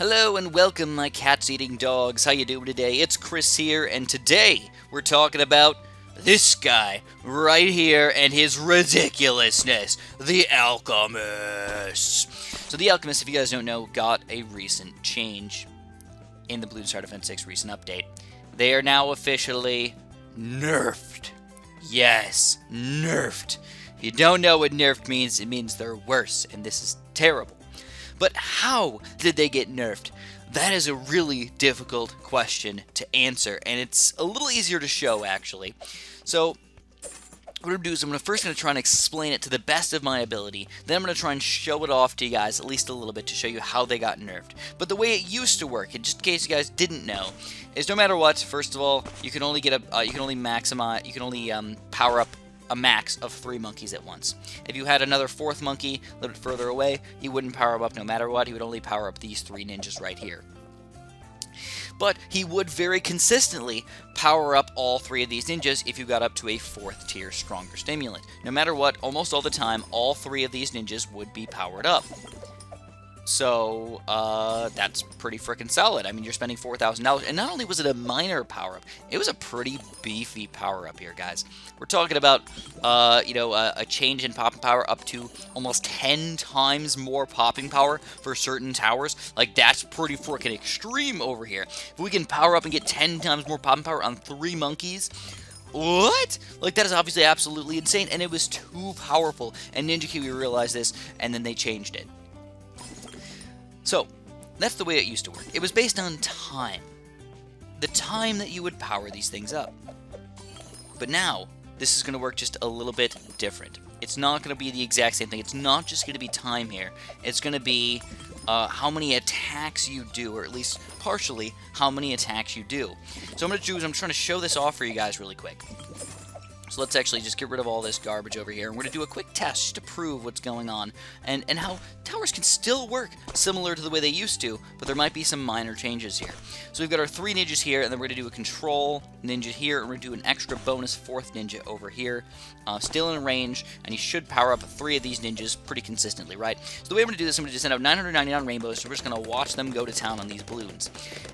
Hello and welcome, my cats-eating dogs. How you doing today? It's Chris here, and today we're talking about this guy right here and his ridiculousness, the Alchemists. So the Alchemists, if you guys don't know, got a recent change in the Bloons Star Defense 6 recent update. They are now officially nerfed. Yes, nerfed. If you don't know what nerfed means, it means they're worse, and this is terrible. But how did they get nerfed? That is a really difficult question to answer, and it's a little easier to show, actually. So, what I'm going to do is I'm first going to try and explain it to the best of my ability, then I'm going to try and show it off to you guys at least a little bit to show you how they got nerfed. But the way it used to work, and just in case you guys didn't know, is no matter what, first of all, you can only get a, you can only power up a max of 3 monkeys at once. If you had another 4th monkey a little bit further away, he wouldn't power him up no matter what. He would only power up these 3 ninjas right here. But he would very consistently power up all 3 of these ninjas if you got up to a 4th tier stronger stimulant. No matter what, almost all the time, all 3 of these ninjas would be powered up. So, that's pretty freaking solid. I mean, you're spending $4,000, and not only was it a minor power-up, it was a pretty beefy power-up here, guys. We're talking about, a change in popping power up to almost 10 times more popping power for certain towers. Like, that's pretty freaking extreme over here. If we can power up and get 10 times more popping power on 3 monkeys, what? Like, that is obviously absolutely insane, and it was too powerful, and Ninja Kiwi realized this, and then they changed it. So, that's the way it used to work. It was based on time. The time that you would power these things up. But now, this is going to work just a little bit different. It's not going to be the exact same thing. It's not just going to be time here. It's going to be how many attacks you do, or at least partially how many attacks you do. So I'm going to do is I'm trying to show this off for you guys really quick. So let's actually just get rid of all this garbage over here, and we're going to do a quick test just to prove what's going on, and how towers can still work similar to the way they used to, but there might be some minor changes here. So we've got our 3 ninjas here, and then we're going to do a control ninja here, and we're going to do an extra bonus 4th ninja over here, still in range, and you should power up 3 of these ninjas pretty consistently, right? So the way I'm going to do this, I'm going to send out 999 rainbows, so we're just going to watch them go to town on these balloons.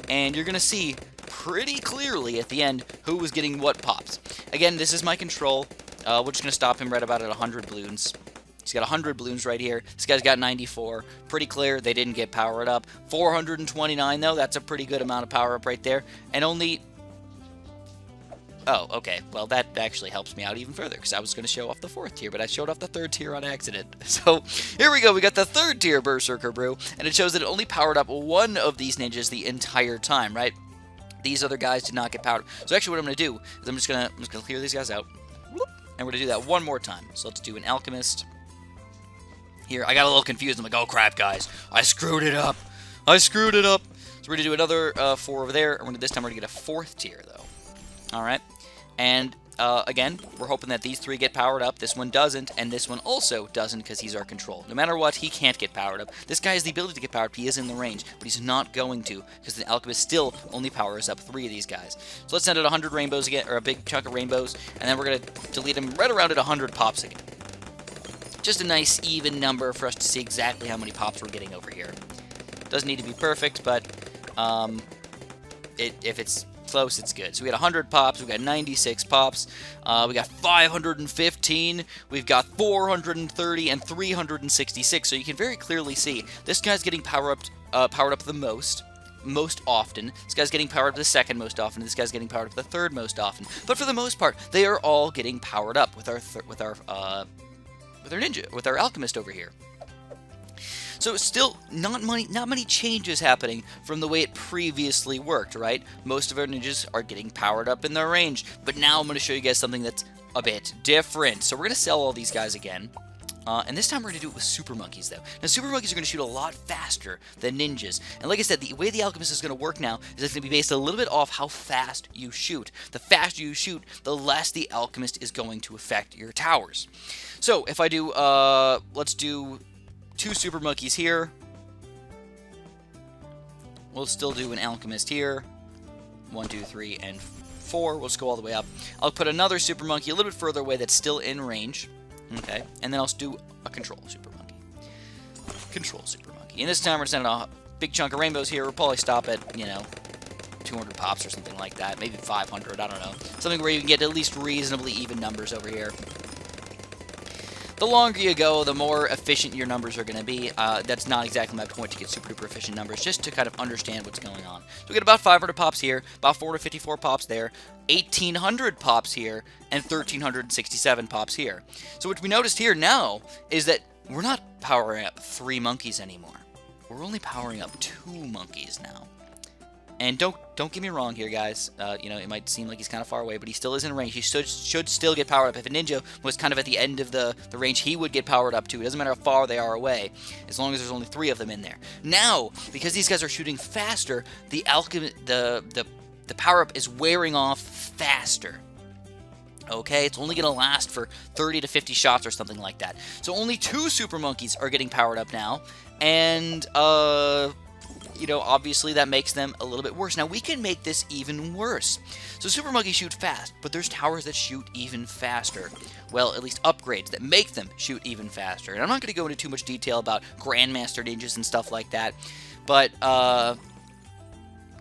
And you're going to see pretty clearly at the end who was getting what pops. Again, this is my control. We're just going to stop him right about at 100 balloons. He's got 100 balloons right here. This guy's got 94. Pretty clear they didn't get powered up. 429 though, that's a pretty good amount of power up right there. And only... Oh, okay. Well, that actually helps me out even further, because I was going to show off the 4th tier, but I showed off the 3rd tier on accident. So, here we go. We got the 3rd tier Berserker Brew, and it shows that it only powered up 1 of these ninjas the entire time, right? These other guys did not get powered. So actually what I'm going to do is I'm just going to clear these guys out. And we're going to do that one more time. So let's do an Alchemist. Here, I got a little confused. I'm like, oh crap, guys. I screwed it up. I screwed it up. So we're going to do another 4 over there. And this time we're going to get a 4th tier, though. Alright. And again, we're hoping that these 3 get powered up. This one doesn't, and this one also doesn't because he's our control. No matter what, he can't get powered up. This guy has the ability to get powered up. He is in the range, but he's not going to because the Alchemist still only powers up 3 of these guys. So let's send out 100 rainbows again, or a big chunk of rainbows, and then we're going to delete them right around at 100 pops again. Just a nice even number for us to see exactly how many pops we're getting over here. Doesn't need to be perfect, but if it's close, it's good. So we got 100 pops, we got 96 pops, we got 515, we've got 430, and 366. So you can very clearly see this guy's getting powered up the most often. This guy's getting powered up the 2nd most often. This guy's getting powered up the 3rd most often. But for the most part, they are all getting powered up with our Alchemist over here. So still, not many changes happening from the way it previously worked, right? Most of our ninjas are getting powered up in their range, but now I'm going to show you guys something that's a bit different. So we're going to sell all these guys again, and this time we're going to do it with super monkeys, though. Now, super monkeys are going to shoot a lot faster than ninjas, and like I said, the way the Alchemist is going to work now is it's going to be based a little bit off how fast you shoot. The faster you shoot, the less the Alchemist is going to affect your towers. So if I do, let's do 2 super monkeys here. We'll still do an Alchemist here. 1, 2, 3, and 4. We'll just go all the way up. I'll put another super monkey a little bit further away that's still in range. Okay, and then I'll do a control super monkey. And this time we're sending big chunk of rainbows here. We'll probably stop at, 200 pops or something like that. Maybe 500, I don't know. Something where you can get at least reasonably even numbers over here. The longer you go, the more efficient your numbers are going to be. That's not exactly my point to get super duper efficient numbers, just to kind of understand what's going on. So we get about 500 pops here, about 454 pops there, 1,800 pops here, and 1,367 pops here. So what we noticed here now is that we're not powering up 3 monkeys anymore. We're only powering up 2 monkeys now. And don't get me wrong here, guys. It might seem like he's kind of far away, but he still is in range. He should still get powered up. If a ninja was kind of at the end of the range, he would get powered up too. It doesn't matter how far they are away, as long as there's only 3 of them in there. Now, because these guys are shooting faster, the power-up is wearing off faster. Okay, it's only going to last for 30 to 50 shots or something like that. So only 2 super monkeys are getting powered up now, and obviously that makes them a little bit worse. Now, we can make this even worse. So super monkeys shoot fast, but there's towers that shoot even faster. Well, at least upgrades that make them shoot even faster. And I'm not going to go into too much detail about Grandmaster ninjas and stuff like that, but I'll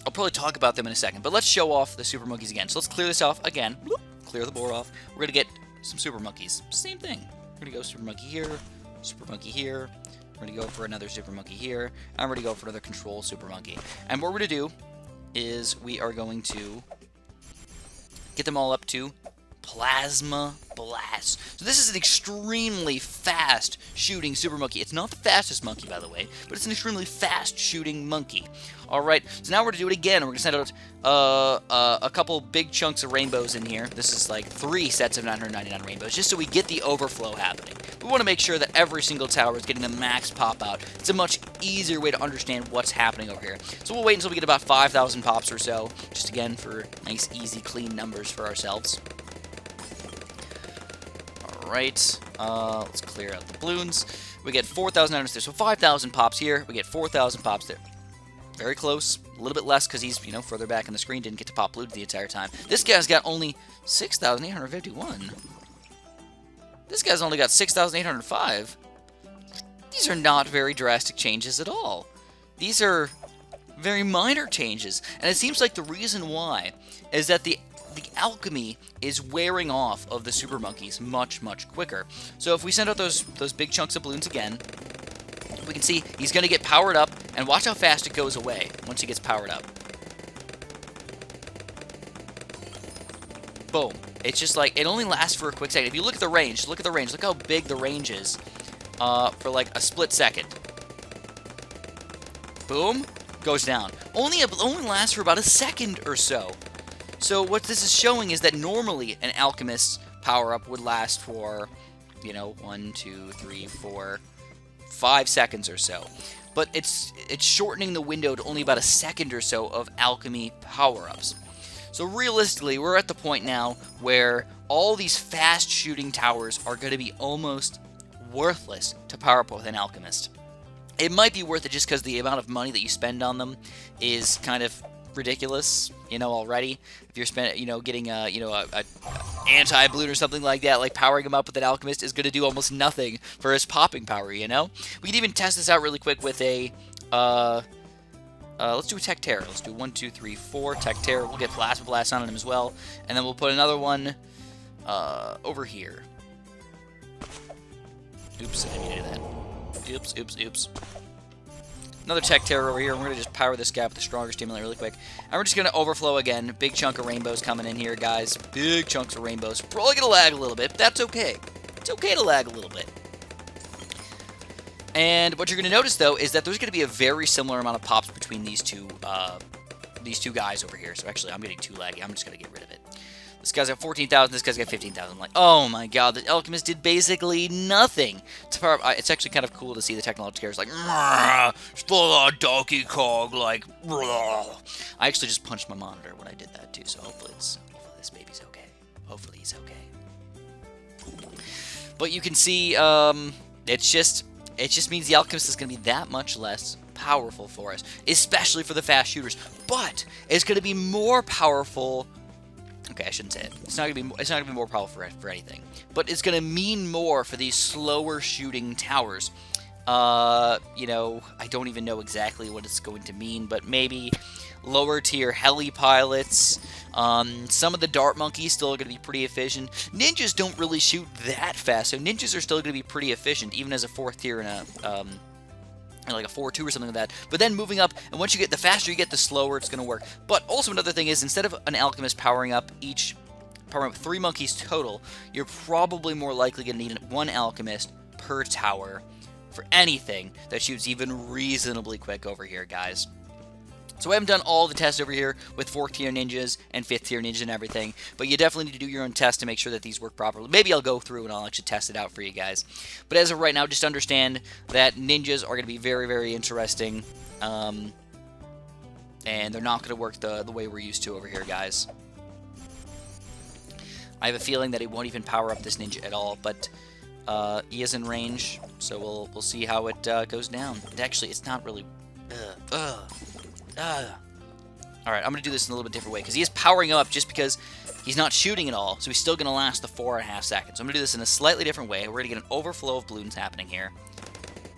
probably talk about them in a second. But let's show off the super monkeys again. So let's clear this off again. Bloop, clear the board off. We're going to get some super monkeys. Same thing. We're going to go super monkey here, super monkey here. We're going to go for another super monkey here. I'm going to go for another control super monkey. And what we're going to do is we are going to get them all up to Plasma Blast. So this is an extremely fast shooting super monkey. It's not the fastest monkey, by the way, but it's an extremely fast shooting monkey. Alright, so now we're going to do it again. We're going to send out a couple big chunks of rainbows in here. This is like 3 sets of 999 rainbows, just so we get the overflow happening. We want to make sure that every single tower is getting the max pop out. It's a much easier way to understand what's happening over here. So we'll wait until we get about 5,000 pops or so, just again for nice, easy, clean numbers for ourselves. Alright, let's clear out the balloons. We get 4,900 there, so 5,000 pops here. We get 4,000 pops there. Very close. A little bit less because he's, further back in the screen. Didn't get to pop balloons the entire time. This guy's got only 6,851. This guy's only got 6,805. These are not very drastic changes at all. These are very minor changes. And it seems like the reason why is that the alchemy is wearing off of the super monkeys much, much quicker. So if we send out those big chunks of balloons again, we can see he's going to get powered up, and watch how fast it goes away once he gets powered up. Boom. It's just like, it only lasts for a quick second. If you look at the range, look how big the range is for like a split second. Boom. Goes down. Only lasts for about a second or so. So what this is showing is that normally an Alchemist power-up would last for, 1, 2, 3, 4, 5 seconds or so. But it's shortening the window to only about a second or so of alchemy power-ups. So realistically, we're at the point now where all these fast shooting towers are going to be almost worthless to power up with an Alchemist. It might be worth it just because the amount of money that you spend on them is kind of ridiculous, already. If you're spending, getting a anti-balloon or something like that, like powering him up with an Alchemist is going to do almost nothing for his popping power, We can even test this out really quick with a, let's do a Tech Terror. Let's do 1, 2, 3, 4 Tech Terror. We'll get Plasma Blast on him as well, and then we'll put another one, over here. Oops, I didn't mean to do that. Oops. Another Tech Terror over here, and we're going to just power this guy with the stronger stimulant really quick. And we're just going to overflow again. Big chunk of rainbows coming in here, guys. Big chunks of rainbows. Probably going to lag a little bit, but that's okay. It's okay to lag a little bit. And what you're going to notice, though, is that there's going to be a very similar amount of pops between these two guys over here. So actually, I'm getting too laggy. I'm just going to get rid of it. This guy's got 14,000, this guy's got 15,000. I'm like, oh my god, the Alchemist did basically nothing to power up. It's actually kind of cool to see the technology carriers like, it's full on Donkey Kong, like, I actually just punched my monitor when I did that too, so hopefully this baby's okay. Hopefully he's okay. But you can see, it just means the Alchemist is going to be that much less powerful for us, especially for the fast shooters. But it's going to be more powerful. Okay, I shouldn't say it. It's not gonna be more powerful for anything, but it's gonna mean more for these slower shooting towers. You know, I don't even know exactly what it's going to mean, but maybe lower tier heli pilots. Some of the dart monkeys still are going to be pretty efficient. Ninjas don't really shoot that fast, so ninjas are still going to be pretty efficient, even as a 4th tier in a like a 4-2 or something like that. But then moving up, and once you get, the faster you get, the slower it's going to work. But also another thing is, instead of an alchemist powering up 3 monkeys total, you're probably more likely going to need 1 alchemist per tower for anything that shoots even reasonably quick over here, guys. So I haven't done all the tests over here with 4th tier ninjas and 5th tier ninjas and everything, but you definitely need to do your own tests to make sure that these work properly. Maybe I'll go through and I'll actually test it out for you guys. But as of right now, just understand that ninjas are going to be very, very interesting, and they're not going to work the way we're used to over here, guys. I have a feeling that he won't even power up this ninja at all, but he is in range, so we'll see how it goes down. Actually, it's not really... Alright, I'm going to do this in a little bit different way, because he is powering up just because he's not shooting at all, so he's still going to last the 4.5 seconds. So I'm going to do this in a slightly different way. We're going to get an overflow of balloons happening here.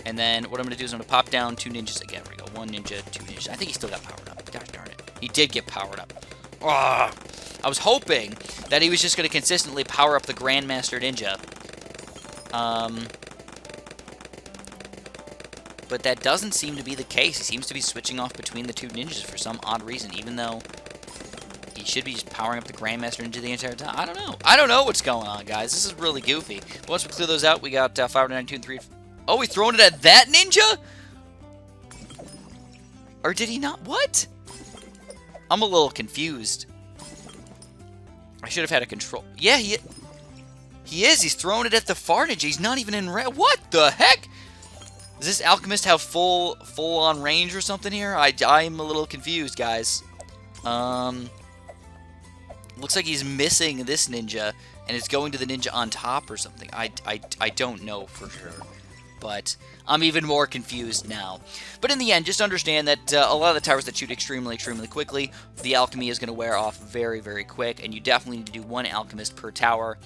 And then what I'm going to do is I'm going to pop down 2 ninjas again. There we go. 1 ninja, 2 ninjas. I think he still got powered up. Gosh darn it. He did get powered up. Oh, I was hoping that he was just going to consistently power up the Grandmaster Ninja. But that doesn't seem to be the case. He seems to be switching off between the 2 ninjas for some odd reason, even though he should be just powering up the Grandmaster Ninja the entire time. I don't know. I don't know what's going on, guys. This is really goofy. But once we clear those out, we got 592 and 3. Oh, we throwing it at that ninja? Or did he not? What? I'm a little confused. I should have had a control. Yeah, he is. He's throwing it at the far ninja. He's not even in range. What the heck? Does this Alchemist have full-on range or something here? I'm a little confused, guys. Looks like he's missing this ninja, and it's going to the ninja on top or something. I don't know for sure. But I'm even more confused now. But in the end, just understand that a lot of the towers that shoot extremely, extremely quickly, the alchemy is going to wear off very, very quick, and you definitely need to do 1 alchemist per tower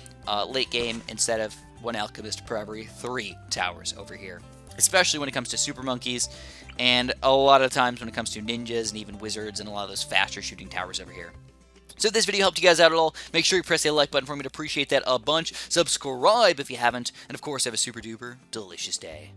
late game instead of 1 alchemist per every 3 towers over here. Especially when it comes to super monkeys, and a lot of times when it comes to ninjas and even wizards and a lot of those faster shooting towers over here. So if this video helped you guys out at all, make sure you press the like button for me to appreciate that a bunch. Subscribe if you haven't, and of course have a super duper delicious day.